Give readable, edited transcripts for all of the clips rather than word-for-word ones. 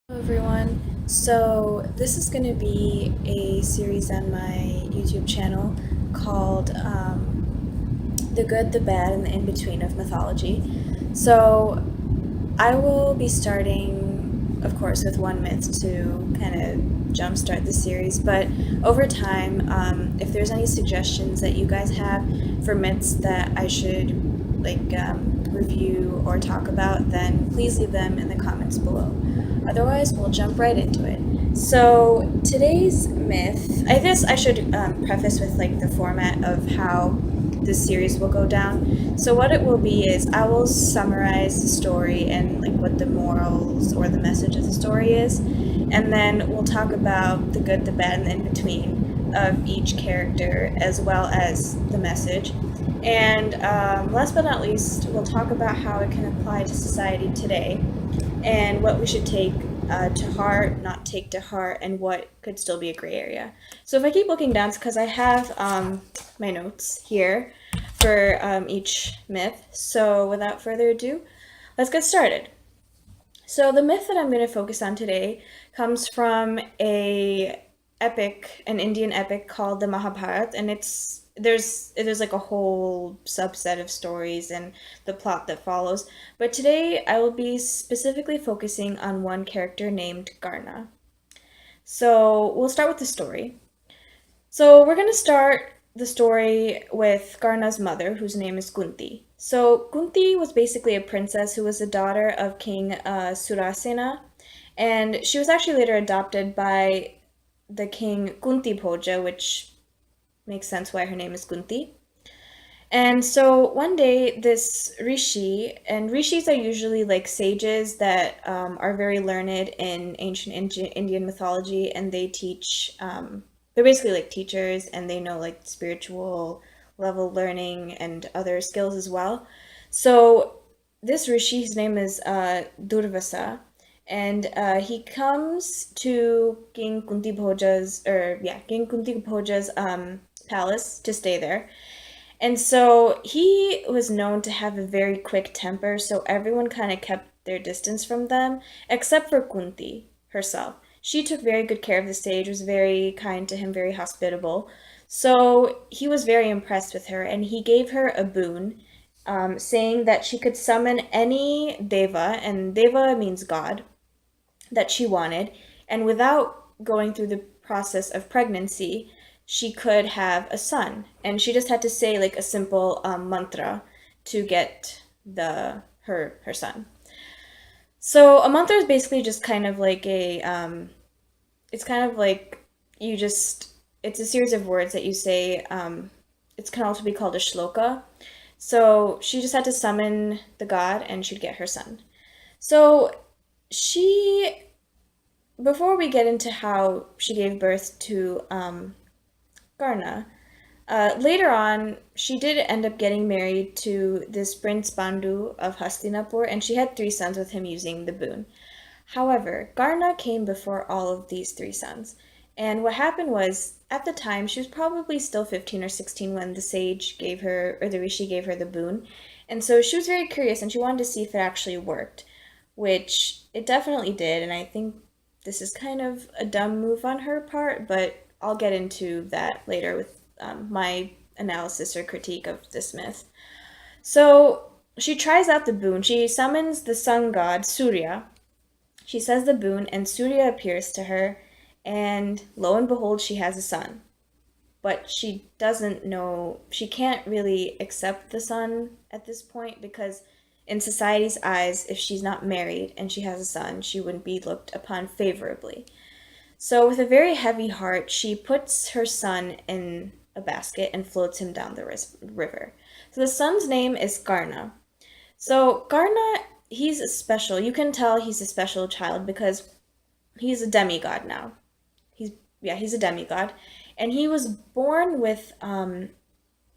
Hello everyone. So this is going to be a series on my YouTube channel called The Good, the Bad, and the In-Between of Mythology. So I will be starting, of course, with one myth to kind of jumpstart the series, but over time, if there's any suggestions that you guys have for myths that I should review or talk about, then please leave them in the comments below. Otherwise, we'll jump right into it. So today's myth, I guess I should preface with like the format of how this series will go down. So what it will be is I will summarize the story and like what the morals or the message of the story is, and then we'll talk about the good, the bad, and the in between of each character as well as the message. And last but not least, we'll talk about how it can apply to society today and what we should take to heart, not take to heart, and what could still be a gray area. So if I keep looking down, it's because I have my notes here for each myth. So without further ado, let's get started. So the myth that I'm going to focus on today comes from an Indian epic called the Mahabharata, and there's like a whole subset of stories and the plot that follows. But today I will be specifically focusing on one character named Karna. So we'll start with the story. So we're gonna start the story with Karna's mother, whose name is Kunti. So Kunti was basically a princess who was the daughter of King Surasena, and she was actually later adopted by the king Kunti Bhoja, which makes sense why her name is Kunti. And so one day, this rishi, and rishis are usually like sages that are very learned in ancient Indian mythology, and they teach, they're basically like teachers, and they know like spiritual level learning and other skills as well. So this rishi, his name is Durvasa, and he comes to King Kunti Bhoja's palace to stay there. And so he was known to have a very quick temper, so everyone kind of kept their distance from them, except for Kunti herself. She took very good care of the sage, was very kind to him, very hospitable. So he was very impressed with her, and he gave her a boon, saying that she could summon any deva, and deva means god, that she wanted, and without going through the process of pregnancy, she could have a son. And she just had to say like a simple mantra to get her son. So a mantra is basically just kind of like it's kind of like you just it's a series of words that you say. It can also be called a shloka. So she just had to summon the god and she'd get her son. So she before we get into how she gave birth to Karna, later on, she did end up getting married to this Prince Bandu of Hastinapur, and she had three sons with him using the boon. However, Karna came before all of these three sons. And what happened was, at the time, she was probably still 15 or 16 when the sage gave her, or the rishi gave her the boon. And so she was very curious and she wanted to see if it actually worked, which it definitely did. And I think this is kind of a dumb move on her part, but I'll get into that later with my analysis or critique of this myth. So she tries out the boon. She summons the sun god, Surya. She says the boon, and Surya appears to her, and lo and behold, she has a son. But she doesn't know, she can't really accept the son at this point because, in society's eyes, if she's not married and she has a son, she wouldn't be looked upon favorably. So, with a very heavy heart, she puts her son in a basket and floats him down the river. So, the son's name is Karna. So, Karna, he's a special, you can tell he's a special child because he's a demigod now. He's a demigod. And he was born with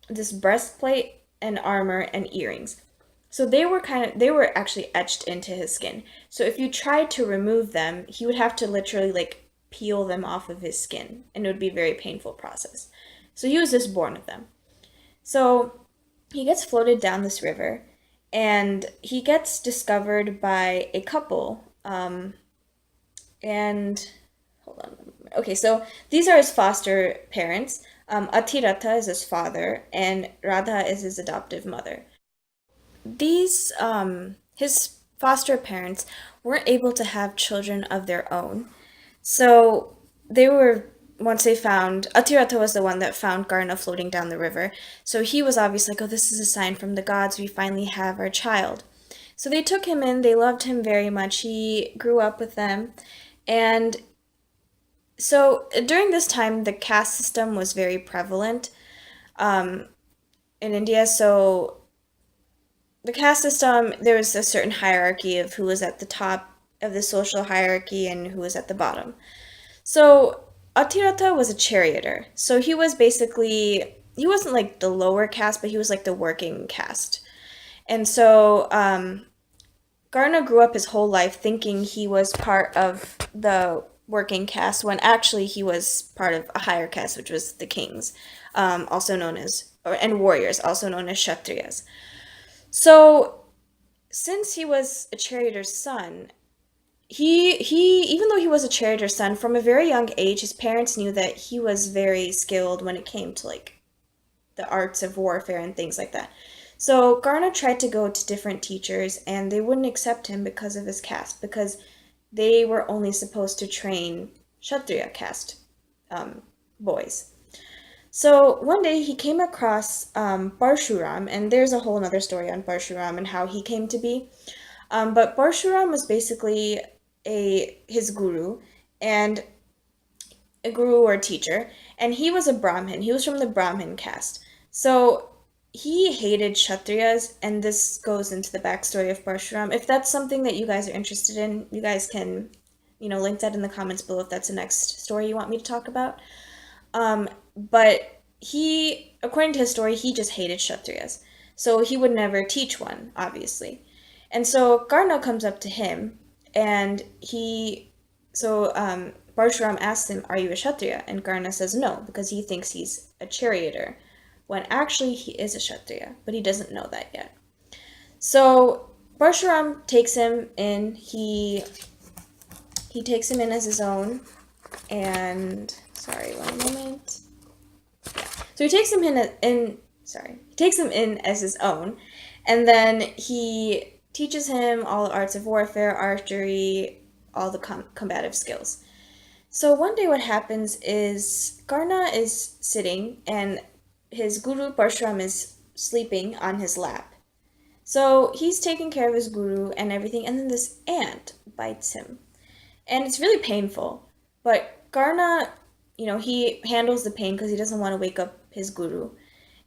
this breastplate and armor and earrings. So they were actually etched into his skin. So if you tried to remove them, he would have to literally like peel them off of his skin, and it would be a very painful process. So he was just born with them. So he gets floated down this river, and he gets discovered by a couple. And hold on. Okay, so these are his foster parents. Atirata is his father, and Radha is his adoptive mother. These his foster parents weren't able to have children of their own. So they were once they found Atirata was the one that found Karna floating down the river. So he was obviously like, "Oh, this is a sign from the gods. We finally have our child." So they took him in. They loved him very much. He grew up with them, and so during this time, the caste system was very prevalent um, in India. So the caste system, there was a certain hierarchy of who was at the top of the social hierarchy and who was at the bottom. So Atirata was a charioteer. So he was basically, he wasn't like the lower caste, but he was like the working caste. And so Garna grew up his whole life thinking he was part of the working caste when actually he was part of a higher caste, which was the kings, also known as, and warriors, also known as Kshatriyas. So since he was a charioteer's son, he even though he was a charioteer's son, from a very young age, his parents knew that he was very skilled when it came to like the arts of warfare and things like that. So Garna tried to go to different teachers and they wouldn't accept him because of his caste, because they were only supposed to train Kshatriya caste um, boys. So one day he came across Parshuram, and there's a whole other story on Parshuram and how he came to be. But Parshuram was basically a his guru, and a guru or teacher, and he was a Brahmin. He was from the Brahmin caste. So he hated Kshatriyas, and this goes into the backstory of Parshuram. If that's something that you guys are interested in, you guys can, link that in the comments below if that's the next story you want me to talk about. But he, according to his story, he just hated Kshatriyas. So he would never teach one, obviously. And so Karna comes up to him and Parshuram asks him, "Are you a Kshatriya?" And Karna says no, because he thinks he's a charioteer, when actually he is a Kshatriya, but he doesn't know that yet. So Parshuram takes him in, he takes him in as his own, and sorry, one moment. So he takes him he takes him in as his own, and then he teaches him all the arts of warfare, archery, all the combative skills. So one day what happens is Karna is sitting and his guru Parshuram is sleeping on his lap. So he's taking care of his guru and everything, and then this ant bites him. And it's really painful. But Karna, he handles the pain because he doesn't want to wake up his guru.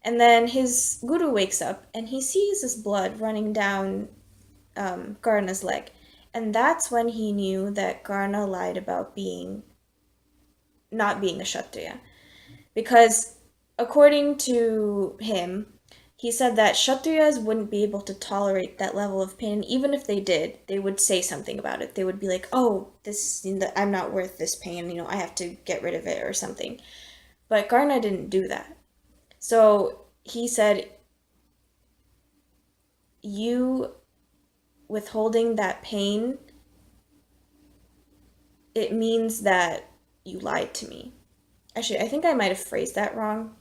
And then his guru wakes up and he sees this blood running down Karna's leg. And that's when he knew that Karna lied about not being a Kshatriya. Because according to him, he said that Kshatriyas wouldn't be able to tolerate that level of pain. Even if they did, they would say something about it. They would be like, "Oh, I'm not worth this pain. I have to get rid of it or something." But Karna didn't do that. So he said, "You withholding that pain, it means that you lied to me." Actually, I think I might have phrased that wrong.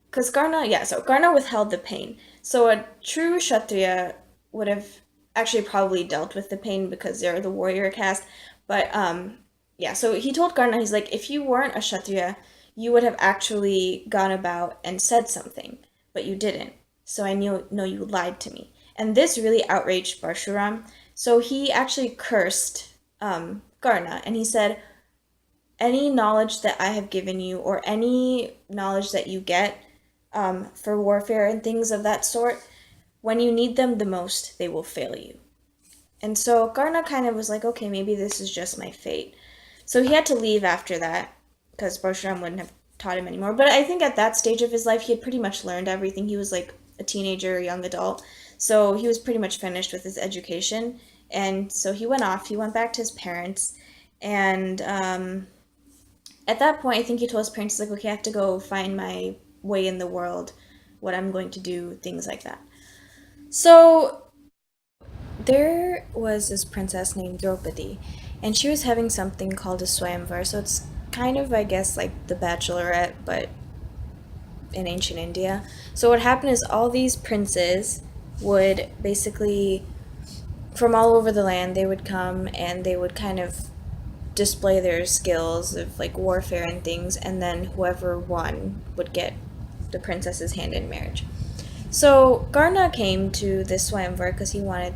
Because Karna withheld the pain. So a true Kshatriya would have actually probably dealt with the pain because they're the warrior caste. But yeah, so he told Karna, he's like, if you weren't a Kshatriya, you would have actually gone about and said something, but you didn't. So I know you lied to me. And this really outraged Parshuram. So he actually cursed Karna, and he said, any knowledge that I have given you, or any knowledge that you get for warfare and things of that sort, when you need them the most, they will fail you. And so Karna kind of was like, okay, maybe this is just my fate. So he had to leave after that because Parshuram wouldn't have taught him anymore. But I think at that stage of his life, he had pretty much learned everything. He was like a teenager, a young adult. So he was pretty much finished with his education. And so he went off, he went back to his parents. And at that point, I think he told his parents, like, okay, I have to go find my way in the world, what I'm going to do, things like that. So There was this princess named Draupadi, and she was having something called a swayamvar. So it's kind of, I guess, like the Bachelorette, but in ancient India. So what happened is all these princes would basically, from all over the land, they would come and they would kind of display their skills of like warfare and things, and then whoever won would get the princess's hand in marriage. So Karna came to this Swayamvar because he wanted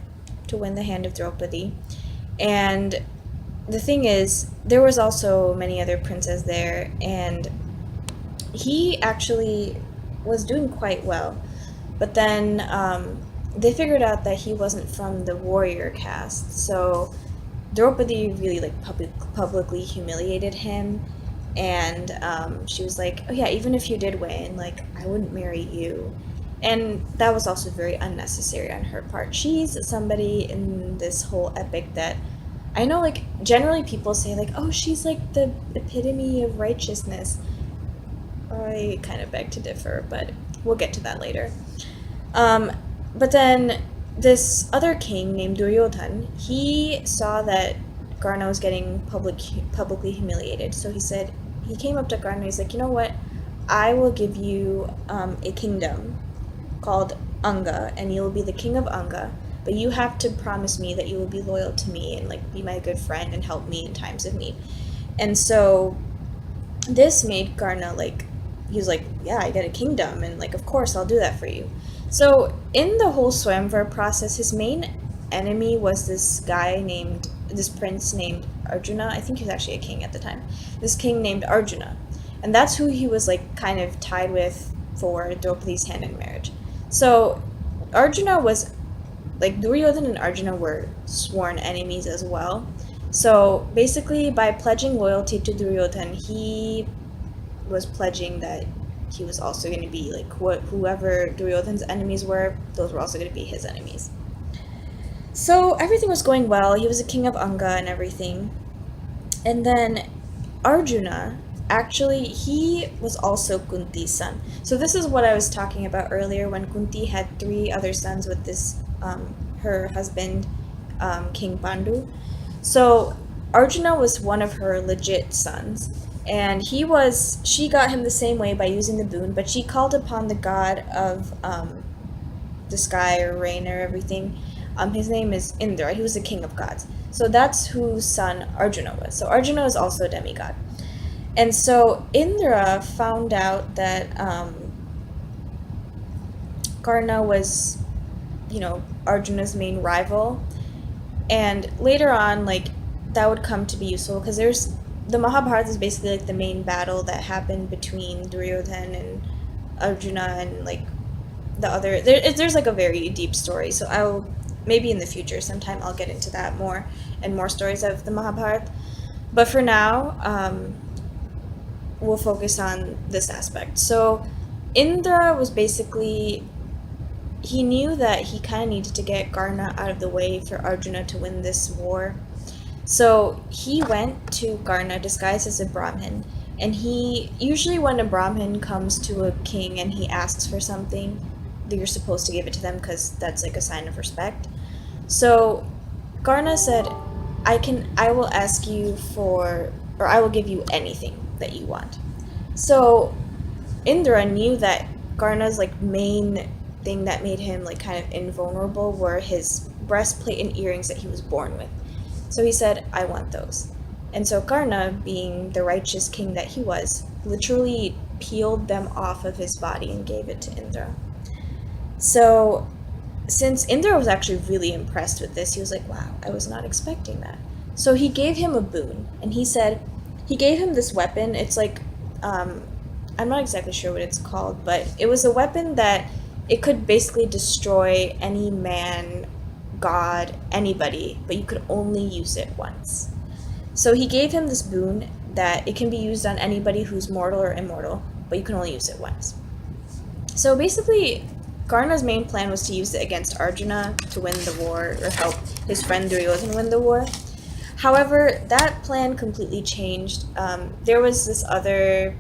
to win the hand of Draupadi, and the thing is, there was also many other princes there, and he actually was doing quite well. But then they figured out that he wasn't from the warrior caste, so Draupadi really like publicly humiliated him, and she was like, "Oh yeah, even if you did win, like I wouldn't marry you," and that was also very unnecessary on her part. She's somebody in this whole epic that I know, like generally people say like, "Oh, she's like the epitome of righteousness." I kind of beg to differ, but we'll get to that later. Um, but then this other king named Duryodhan, he saw that Karna was getting publicly humiliated. So he came up to Karna. He's like, you know what? I will give you a kingdom called Anga, and you will be the king of Anga. But you have to promise me that you will be loyal to me and like be my good friend and help me in times of need. And so this made Karna like, he was like, yeah, I get a kingdom, and like, of course, I'll do that for you. So in the whole Swayamvar process, his main enemy was this prince named Arjuna. I think he was actually a king at the time. This king named Arjuna, and that's who he was like kind of tied with for Draupadi's hand in marriage. So Arjuna was like, Duryodhan and Arjuna were sworn enemies as well. So basically, by pledging loyalty to Duryodhan, he was pledging that he was also going to be like whoever Duryodhan's enemies were, those were also going to be his enemies. So everything was going well. He was a king of Anga and everything. And then Arjuna, actually, he was also Kunti's son. So this is what I was talking about earlier when Kunti had three other sons with this her husband, King Pandu. So Arjuna was one of her legit sons, and she got him the same way by using the boon, but she called upon the god of the sky or rain or everything. His name is Indra. He was the king of gods. So that's whose son Arjuna was. So Arjuna is also a demigod. And so Indra found out that Karna was, Arjuna's main rival, and later on, like, that would come to be useful because there's the Mahabharata is basically like the main battle that happened between Duryodhan and Arjuna, and like there's like a very deep story. So I'll maybe in the future sometime I'll get into that more and more stories of the Mahabharata. But for now, we'll focus on this aspect. So Indra was basically, he knew that he kind of needed to get Karna out of the way for Arjuna to win this war. So he went to Karna disguised as a Brahmin, and he usually, when a Brahmin comes to a king and he asks for something, you're supposed to give it to them because that's like a sign of respect. So Karna said, I will ask you for, or I will give you anything that you want. So Indra knew that Karna's like main thing that made him like kind of invulnerable were his breastplate and earrings that he was born with. So he said, I want those. And so Karna, being the righteous king that he was, literally peeled them off of his body and gave it to Indra. So since Indra was actually really impressed with this, he was like, wow, I was not expecting that. So he gave him a boon, and he gave him this weapon. It's like, I'm not exactly sure what it's called, but it was a weapon that it could basically destroy any man, god, anybody, but you could only use it once. So he gave him this boon that it can be used on anybody who's mortal or immortal, but you can only use it once. So basically, Karna's main plan was to use it against Arjuna to win the war, or help his friend Duryodhan win the war. However, that plan completely changed. There was this other,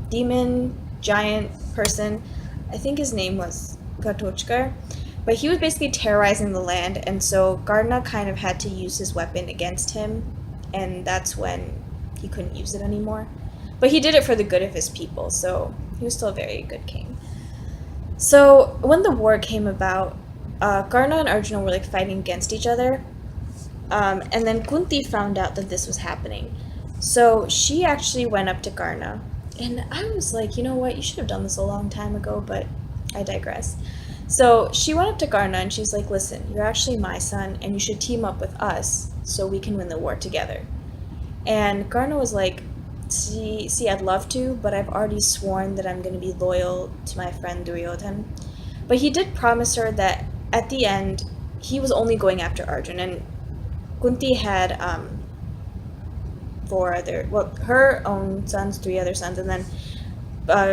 demon giant person. I think his name was Ghatotkar, but he was basically terrorizing the land, and so Karna kind of had to use his weapon against him, and that's when he couldn't use it anymore. But he did it for the good of his people, so he was still a very good king. So when the war came about, Karna and Arjuna were like fighting against each other, and then Kunti found out that this was happening. So she actually went up to Karna. And I was like, you know what? You should have done this a long time ago, but I digress. So she went up to Karna and she's like, listen, you're actually my son, and you should team up with us so we can win the war together. And Karna was like, see, I'd love to, but I've already sworn that I'm going to be loyal to my friend Duryodhan. But he did promise her that at the end, he was only going after Arjun, and Kunti had her own sons, three other sons, and then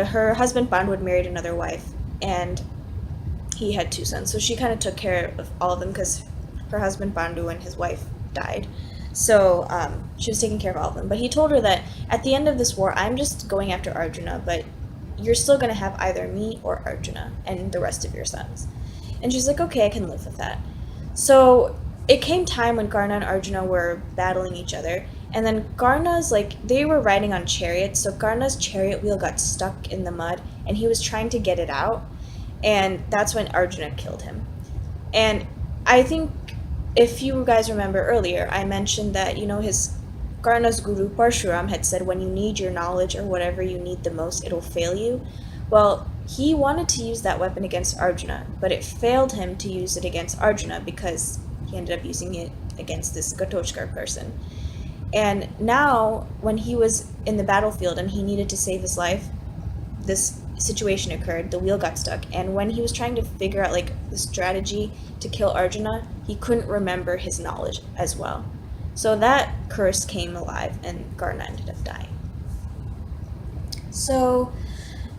her husband Pandu had married another wife, and he had two sons. So she kind of took care of all of them because her husband Pandu and his wife died. So she was taking care of all of them. But he told her that at the end of this war, I'm just going after Arjuna, but you're still going to have either me or Arjuna and the rest of your sons. And she's like, okay, I can live with that. So it came time when Karna and Arjuna were battling each other, and then Karna's they were riding on chariots, so Karna's chariot wheel got stuck in the mud, and he was trying to get it out, and that's when Arjuna killed him. And I think if you guys remember earlier, I mentioned that, his Karna's guru Parshuram had said when you need your knowledge or whatever you need the most, it'll fail you. Well, he wanted to use that weapon against Arjuna, but it failed him to use it against Arjuna because he ended up using it against this Ghatotkar person. And now, when he was in the battlefield and he needed to save his life, this situation occurred, the wheel got stuck, and when he was trying to figure out the strategy to kill Arjuna, he couldn't remember his knowledge as well. So that curse came alive and Karna ended up dying. So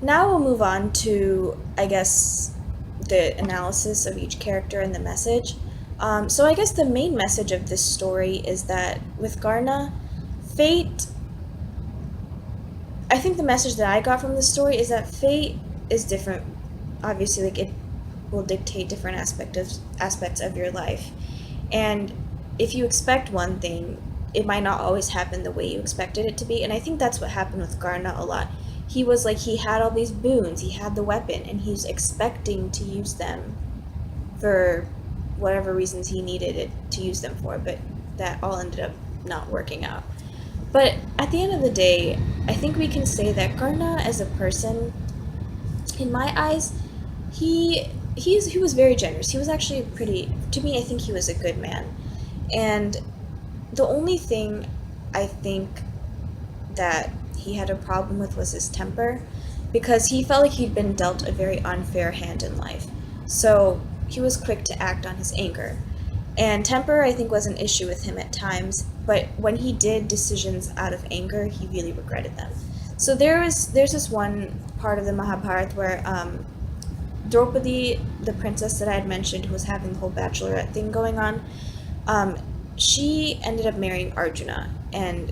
now we'll move on to, I guess, the analysis of each character and the message. So I guess the main message of this story is that with Karna, fate, I think the message that I got from this story is that fate is different. Obviously, it will dictate different aspects of your life. And if you expect one thing, it might not always happen the way you expected it to be. And I think that's what happened with Karna a lot. He was he had all these boons, he had the weapon, and he's expecting to use them for whatever reasons he needed it to use them for, but that all ended up not working out. But at the end of the day, I think we can say that Karna as a person, in my eyes, he was very generous. He was actually to me, I think he was a good man. And the only thing I think that he had a problem with was his temper, because he felt like he'd been dealt a very unfair hand in life. So he was quick to act on his anger. And temper, I think, was an issue with him at times, but when he did decisions out of anger, he really regretted them. So there's this one part of the Mahabharata where Draupadi, the princess that I had mentioned, who was having the whole bachelorette thing going on, she ended up marrying Arjuna, and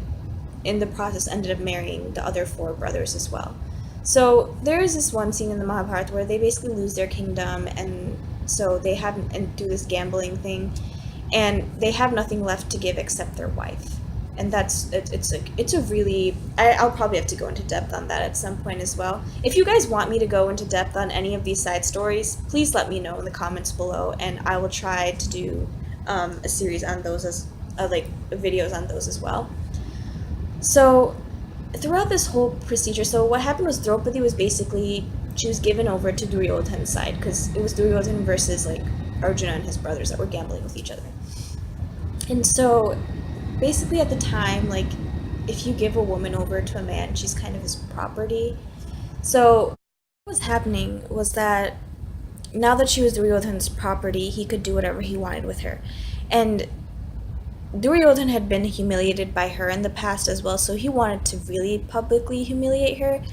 in the process ended up marrying the other four brothers as well. So there is this one scene in the Mahabharata where they basically lose their kingdom, and so they have and do this gambling thing, and they have nothing left to give except their wife. And it's a really, I'll probably have to go into depth on that at some point as well. If you guys want me to go into depth on any of these side stories, please let me know in the comments below, and I will try to do a series on those as videos on those as well. So throughout this whole procedure, so what happened was Draupadi was basically, she was given over to Duryodhan's side, because it was Duryodhan versus Arjuna and his brothers that were gambling with each other. And so basically at the time, if you give a woman over to a man, she's kind of his property. So what was happening was that now that she was Duryodhan's property, he could do whatever he wanted with her. And Duryodhan had been humiliated by her in the past as well, so he wanted to really publicly humiliate her.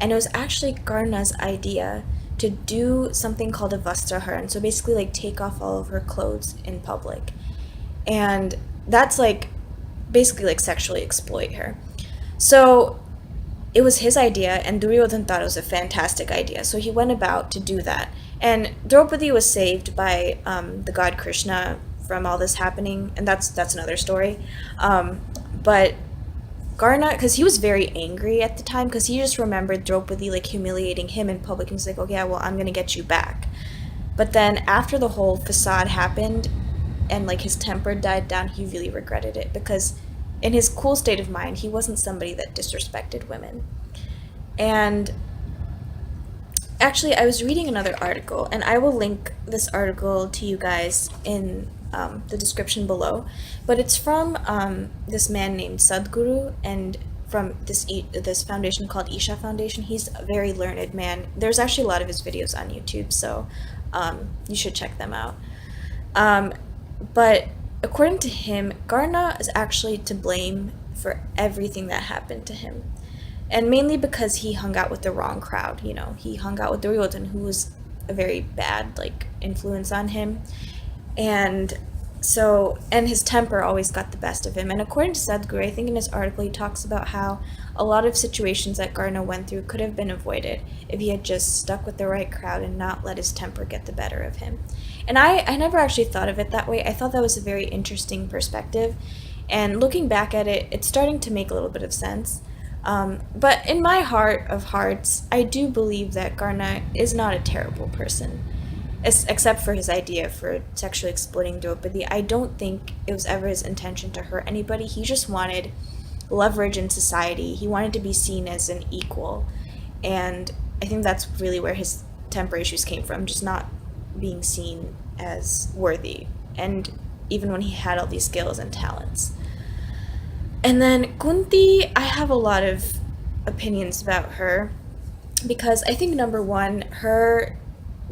And it was actually Karna's idea to do something called a vastraharan, so basically take off all of her clothes in public. And that's basically sexually exploit her. So it was his idea, and Duryodhan thought it was a fantastic idea, so he went about to do that. And Draupadi was saved by the god Krishna from all this happening, and that's another story. But Karna, because he was very angry at the time, because he just remembered Draupadi like humiliating him in public, and he's like, "Oh yeah, well I'm gonna get you back." But then after the whole facade happened, and like his temper died down, he really regretted it because, in his cool state of mind, he wasn't somebody that disrespected women. And actually, I was reading another article, and I will link this article to you guys in the description below. But it's from this man named Sadhguru, and from this foundation called Isha Foundation. He's a very learned man. There's actually a lot of his videos on YouTube, so you should check them out. Um, but according to him, Karna is actually to blame for everything that happened to him, and mainly because he hung out with the wrong crowd. He hung out with Duryodhan, who was a very bad like influence on him, and and his temper always got the best of him. And according to Sadhguru, I think in his article he talks about how a lot of situations that Garna went through could have been avoided if he had just stuck with the right crowd and not let his temper get the better of him. And I never actually thought of it that way. I thought that was a very interesting perspective. And looking back at it, it's starting to make a little bit of sense. But in my heart of hearts, I do believe that Garna is not a terrible person, except for his idea for sexually exploiting Draupadi. I don't think it was ever his intention to hurt anybody. He just wanted leverage in society. He wanted to be seen as an equal. And I think that's really where his temper issues came from, just not being seen as worthy. And even when he had all these skills and talents. And then Kunti, I have a lot of opinions about her because I think number one, her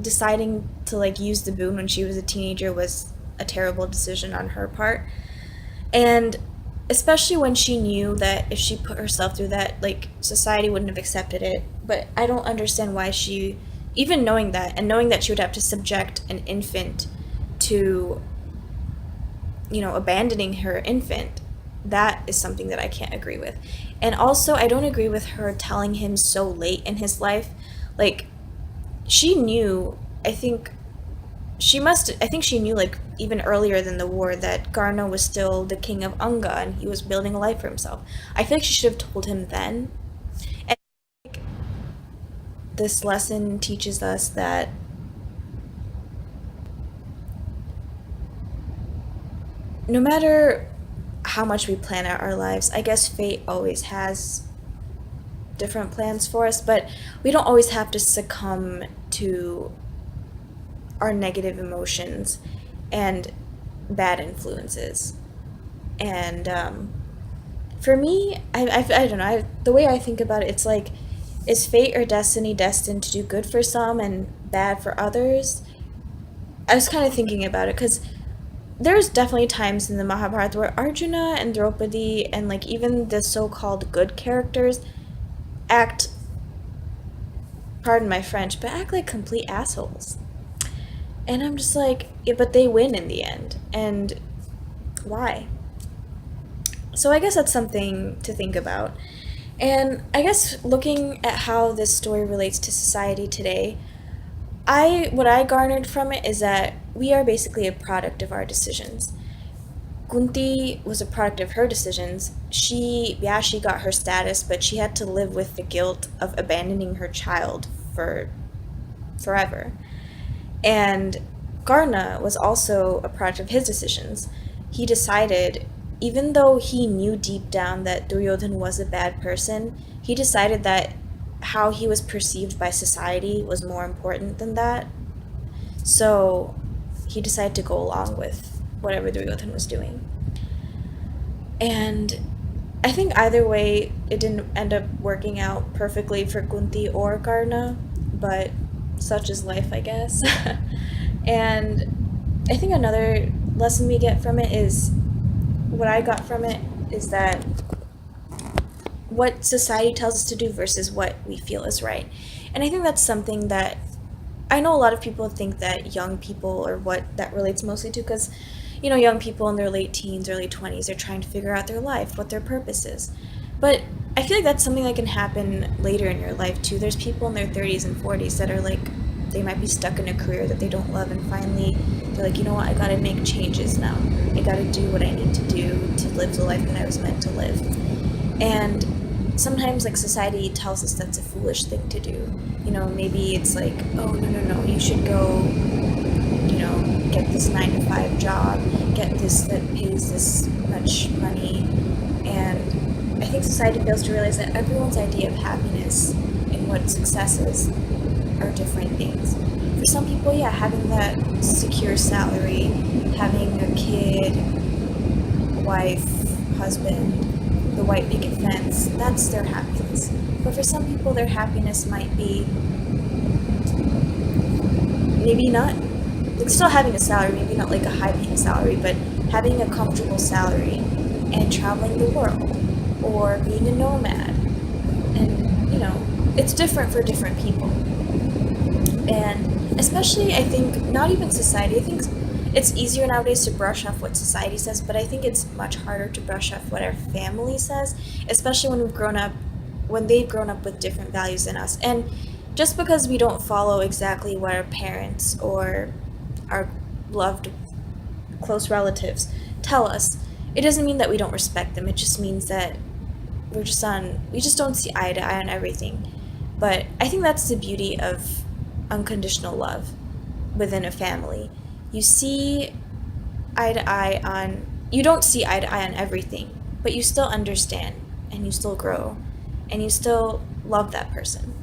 deciding to like use the boon when she was a teenager was a terrible decision on her part. And especially when she knew that if she put herself through that, like society wouldn't have accepted it. But I don't understand why she, even knowing that and knowing that she would have to subject an infant to, abandoning her infant, that is something that I can't agree with. And also, I don't agree with her telling him so late in his life. Like, she knew, I think she knew, like, even earlier than the war that Karna was still the king of Anga and he was building a life for himself. I feel like she should have told him then. And this lesson teaches us that no matter how much we plan out our lives, I guess fate always has different plans for us, but we don't always have to succumb to our negative emotions and bad influences. And for me, I don't know, the way I think about it, it's like, is fate or destiny destined to do good for some and bad for others? I was kind of thinking about it because there's definitely times in the Mahabharata where Arjuna and Draupadi and like even the so-called good characters act, pardon my French, but act like complete assholes. And I'm just like, yeah, but they win in the end. And why? So I guess that's something to think about. And I guess looking at how this story relates to society today, what I garnered from it is that we are basically a product of our decisions. Kunti was a product of her decisions. She got her status, but she had to live with the guilt of abandoning her child for forever. And Karna was also a product of his decisions. He decided, even though he knew deep down that Duryodhan was a bad person, he decided that how he was perceived by society was more important than that. So he decided to go along with whatever Duryodhan was doing. And I think either way, it didn't end up working out perfectly for Kunti or Karna, but such is life, I guess. And I think another lesson we get from it is, what I got from it is that what society tells us to do versus what we feel is right. And I think that's something that I know a lot of people think that young people are what that relates mostly to because, young people in their late teens, early 20s are trying to figure out their life, what their purpose is. But I feel like that's something that can happen later in your life too. There's people in their 30s and 40s that are like they might be stuck in a career that they don't love, and finally they're like, you know what, I gotta make changes now. I gotta do what I need to do to live the life that I was meant to live. And sometimes, like, society tells us that's a foolish thing to do. You know, maybe it's like, oh, no, no, no, you should go, you know, get this 9 to 5 job, get this that pays this much money. And I think society fails to realize that everyone's idea of happiness and what success is are different things. For some people, yeah, having that secure salary, having a kid, wife, husband, the white picket fence, that's their happiness. But for some people, their happiness might be maybe not, like, still having a salary, maybe not like a high paying salary, but having a comfortable salary and traveling the world or being a nomad. And, you know, it's different for different people. And especially, I think, not even society, I think it's easier nowadays to brush off what society says, but I think it's much harder to brush off what our family says, especially when they've grown up with different values than us. And just because we don't follow exactly what our parents or our loved close relatives tell us, it doesn't mean that we don't respect them. It just means that we just don't see eye to eye on everything. But I think that's the beauty of unconditional love within a family. You see eye to eye on, you don't see eye to eye on everything, but you still understand and you still grow and you still love that person.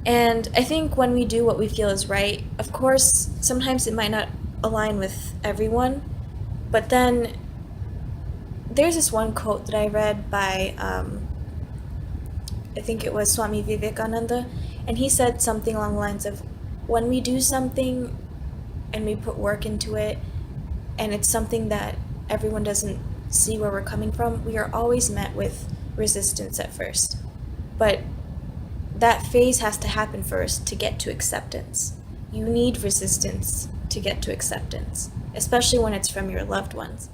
And I think when we do what we feel is right, of course, sometimes it might not align with everyone, but then there's this one quote that I read by, I think it was Swami Vivekananda, and he said something along the lines of, when we do something and we put work into it, and it's something that everyone doesn't see where we're coming from, we are always met with resistance at first. But that phase has to happen first to get to acceptance. You need resistance to get to acceptance, especially when it's from your loved ones.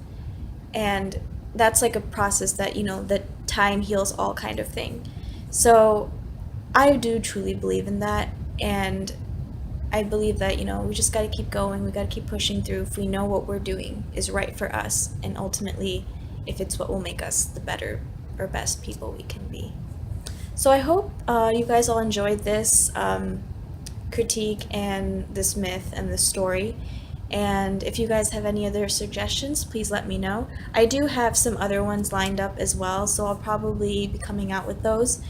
And that's like a process that, you know, that time heals all kind of thing. So I do truly believe in that. And I believe that, you know, we just got to keep going. We got to keep pushing through if we know what we're doing is right for us. And ultimately, if it's what will make us the better or best people we can be. So I hope you guys all enjoyed this critique and this myth and this story. And if you guys have any other suggestions, please let me know. I do have some other ones lined up as well, so I'll probably be coming out with those.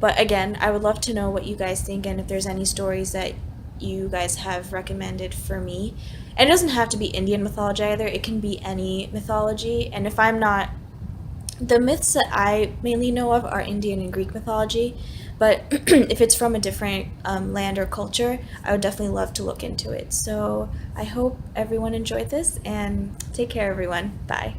But again, I would love to know what you guys think and if there's any stories that you guys have recommended for me. And it doesn't have to be Indian mythology either, it can be any mythology. And if I'm not, the myths that I mainly know of are Indian and Greek mythology, but if it's from a different land or culture, I would definitely love to look into it. So I hope everyone enjoyed this, and take care, everyone. Bye.